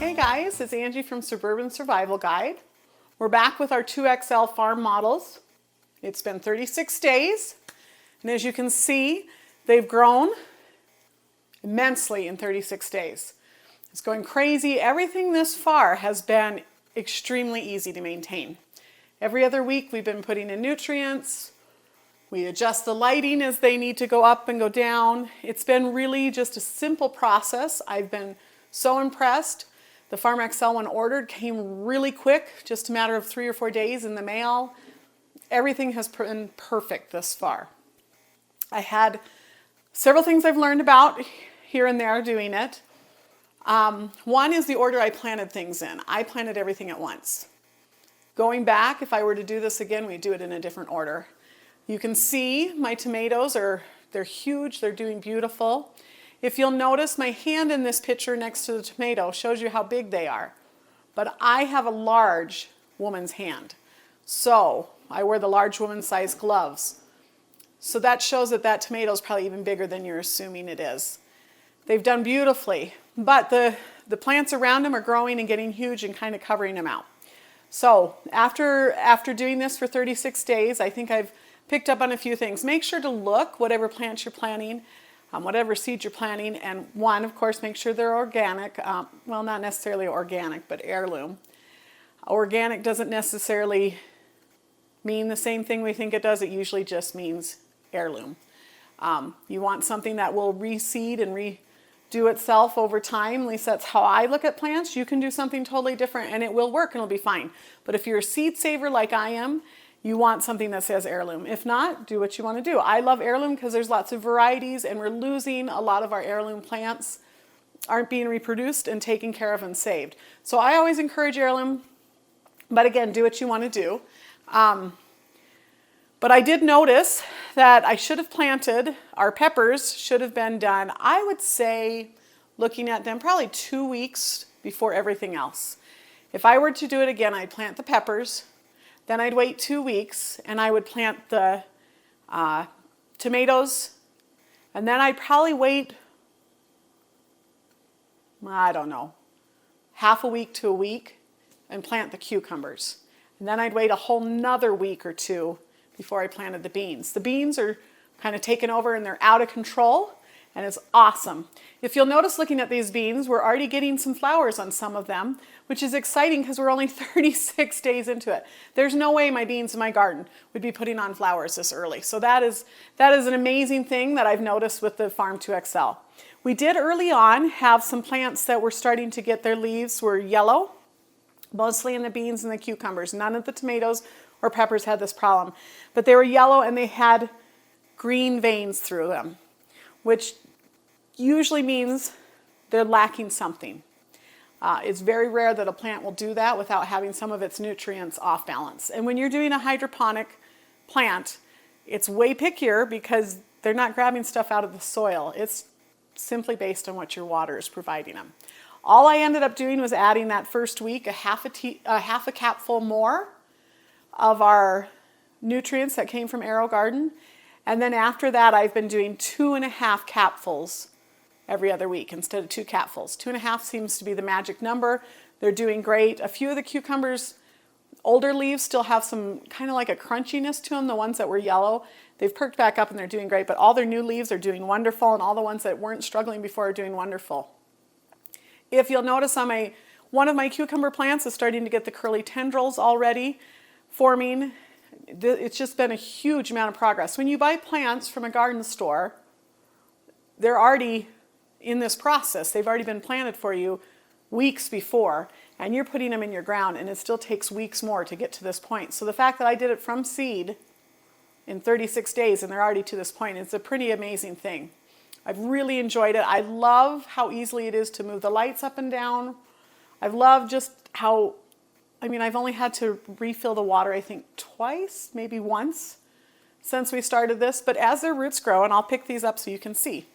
Hey guys, it's Angie from Suburban Survival Guide. We're back with our 2XL farm models. It's been 36 days, and as you can see, they've grown immensely in 36 days. It's going crazy. Everything this far has been extremely easy to maintain. Every other week we've been putting in nutrients. We adjust the lighting as they need to go up and go down. It's been really just a simple process. I've been so impressed. The Farm XL, when ordered, came really quick, just a matter of 3 or 4 days in the mail. Everything has been perfect thus far. I had several things I've learned about here and there doing it. One is the order I planted things in. I planted everything at once. Going back, if I were to do this again, we'd do it in a different order. You can see my tomatoes they're huge, they're doing beautiful. If you'll notice, my hand in this picture next to the tomato shows you how big they are. But I have a large woman's hand. So I wear the large woman size gloves. So that shows that that tomato is probably even bigger than you're assuming it is. They've done beautifully, but the plants around them are growing and getting huge and kind of covering them out. So after doing this for 36 days, I think I've picked up on a few things. Make sure to look, whatever plants you're planting, whatever seeds you're planting, and one, of course, make sure they're organic. Well, not necessarily organic, but heirloom. Organic doesn't necessarily mean the same thing we think it does. It usually just means heirloom. You want something that will reseed and redo itself over time. At least that's how I look at plants. You can do something totally different and it will work and it'll be fine. But if you're a seed saver like I am, you want something that says heirloom. If not, do what you want to do. I love heirloom because there's lots of varieties and we're losing a lot of our heirloom plants, aren't being reproduced and taken care of and saved. So I always encourage heirloom, but again, do what you want to do. But I did notice that I should have planted, our peppers should have been done, I would say, looking at them, probably 2 weeks before everything else. If I were to do it again, I'd plant the peppers, then I'd wait 2 weeks and I would plant the tomatoes, and then I'd probably wait, I don't know, half a week to a week and plant the cucumbers. And then I'd wait a whole nother week or two before I planted the beans. The beans are kind of taken over and they're out of control and it's awesome. If you'll notice looking at these beans, we're already getting some flowers on some of them, which is exciting because we're only 36 days into it. There's no way my beans in my garden would be putting on flowers this early. So that is an amazing thing that I've noticed with the Farm 2XL. We did early on have some plants that were starting to get their leaves were yellow, mostly in the beans and the cucumbers. None of the tomatoes or peppers had this problem, but they were yellow and they had green veins through them, which usually means they're lacking something. It's very rare that a plant will do that without having some of its nutrients off balance. And when you're doing a hydroponic plant, it's way pickier because they're not grabbing stuff out of the soil. It's simply based on what your water is providing them. All I ended up doing was adding that first week a half a capful more of our nutrients that came from Aerogarden. And then after that, I've been doing 2.5 capfuls every other week instead of 2 capfuls. 2.5 seems to be the magic number. They're doing great. A few of the cucumbers, older leaves, still have some kind of like a crunchiness to them. The ones that were yellow, they've perked back up and they're doing great. But all their new leaves are doing wonderful, and all the ones that weren't struggling before are doing wonderful. If you'll notice on one of my cucumber plants is starting to get the curly tendrils already forming. It's just been a huge amount of progress. When you buy plants from a garden store, they're already in this process. They've already been planted for you weeks before, and you're putting them in your ground, and it still takes weeks more to get to this point. So the fact that I did it from seed in 36 days and they're already to this point, it's a pretty amazing thing. I've really enjoyed it. I love how easily it is to move the lights up and down. I've loved just how, I've only had to refill the water, I think, twice, maybe once since we started this. But as their roots grow, and I'll pick these up so you can see,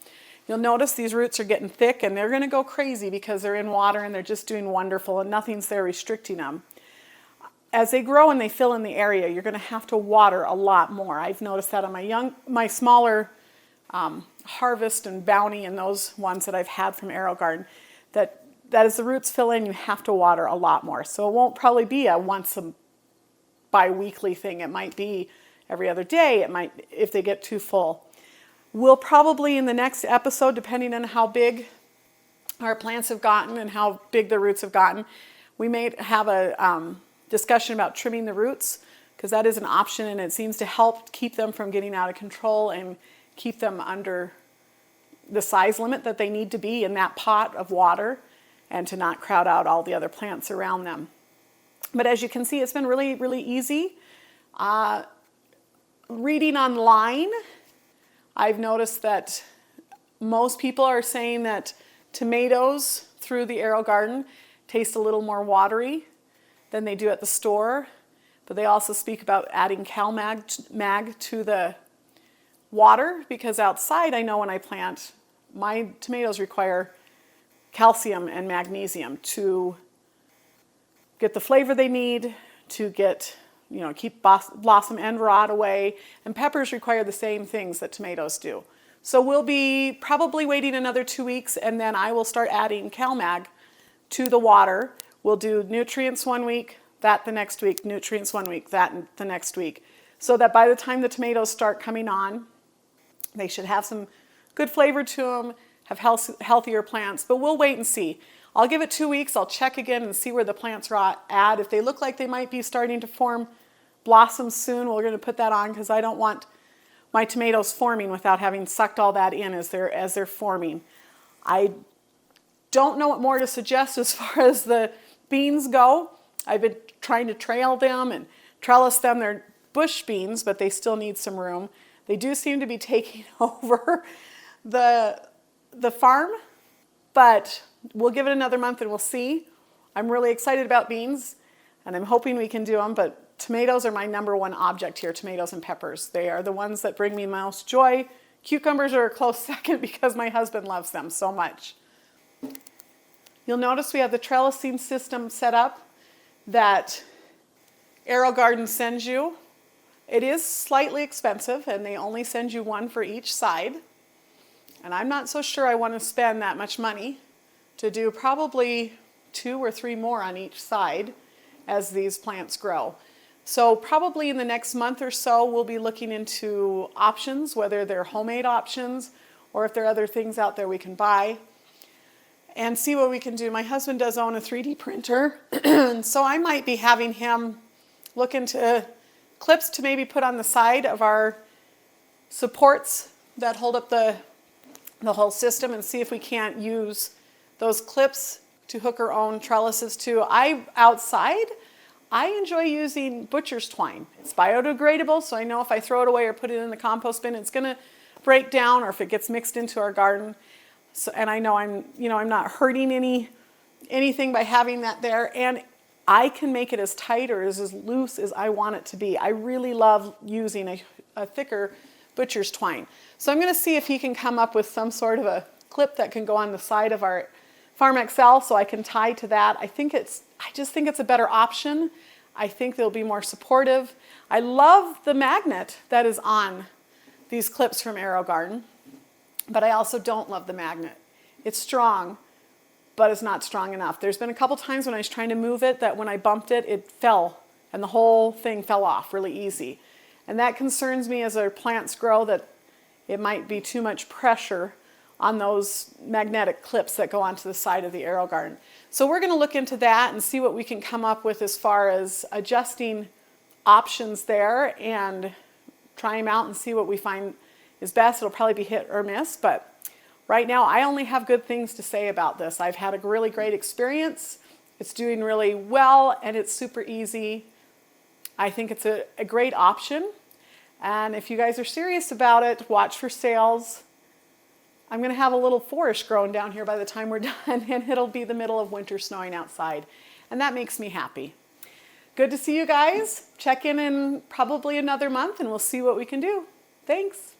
you'll notice these roots are getting thick and they're going to go crazy because they're in water and they're just doing wonderful and nothing's there restricting them. As they grow and they fill in the area, you're going to have to water a lot more. I've noticed that on my smaller Harvest and Bounty and those ones that I've had from Aerogarden, that that as the roots fill in, you have to water a lot more. So it won't probably be a once a bi-weekly thing. It might be every other day. It might, if they get too full. We'll probably in the next episode, depending on how big our plants have gotten and how big the roots have gotten, we may have a discussion about trimming the roots, because that is an option and it seems to help keep them from getting out of control and keep them under the size limit that they need to be in that pot of water, and to not crowd out all the other plants around them. But as you can see, it's been really, really easy. Reading online, I've noticed that most people are saying that tomatoes through the Aerogarden taste a little more watery than they do at the store. But they also speak about adding CalMag to the water, because outside I know when I plant, my tomatoes require calcium and magnesium to get the flavor they need, to get, keep blossom and rot away. And peppers require the same things that tomatoes do. So we'll be probably waiting another 2 weeks, and then I will start adding CalMag to the water. We'll do nutrients 1 week, that the next week, nutrients 1 week, that the next week. So that by the time the tomatoes start coming on, they should have some good flavor to them, have healthier plants, but we'll wait and see. I'll give it 2 weeks, I'll check again and see where the plants are at. If they look like they might be starting to form blossoms soon, we're going to put that on, because I don't want my tomatoes forming without having sucked all that in as they're forming. I don't know what more to suggest as far as the beans go. I've been trying to trail them and trellis them. They're bush beans, but they still need some room. They do seem to be taking over the farm, but we'll give it another month and we'll see. I'm really excited about beans, and I'm hoping we can do them, but tomatoes are my number one object here, tomatoes and peppers. They are the ones that bring me most joy. Cucumbers are a close second because my husband loves them so much. You'll notice we have the trellising system set up that Aerogarden sends you. It is slightly expensive, and they only send you one for each side. And I'm not so sure I want to spend that much money to do probably 2 or 3 more on each side as these plants grow. So probably in the next month or so, we'll be looking into options, whether they're homemade options or if there are other things out there we can buy, and see what we can do. My husband does own a 3D printer, so I might be having him look into clips to maybe put on the side of our supports that hold up the whole system, and see if we can't use those clips to hook our own trellises to. Outside, I enjoy using butcher's twine. It's biodegradable, so I know if I throw it away or put it in the compost bin, it's going to break down, or if it gets mixed into our garden. So, and I know I'm not hurting anything by having that there, and I can make it as tight or as loose as I want it to be. I really love using a thicker butcher's twine. So I'm going to see if he can come up with some sort of a clip that can go on the side of our Farm XL so I can tie to that. I just think it's a better option. I think they'll be more supportive. I love the magnet that is on these clips from Aerogarden, but I also don't love the magnet. It's strong, but it's not strong enough. There's been a couple times when I was trying to move it that when I bumped it, it fell, and the whole thing fell off really easy. And that concerns me as our plants grow, that it might be too much pressure on those magnetic clips that go onto the side of the Aerogarden. So we're going to look into that and see what we can come up with as far as adjusting options there, and try them out and see what we find is best. It'll probably be hit or miss, but right now I only have good things to say about this. I've had a really great experience. It's doing really well, and it's super easy. I think it's a great option. And if you guys are serious about it, watch for sales. I'm going to have a little forest growing down here by the time we're done, and it'll be the middle of winter snowing outside. And that makes me happy. Good to see you guys. Check in probably another month, and we'll see what we can do. Thanks.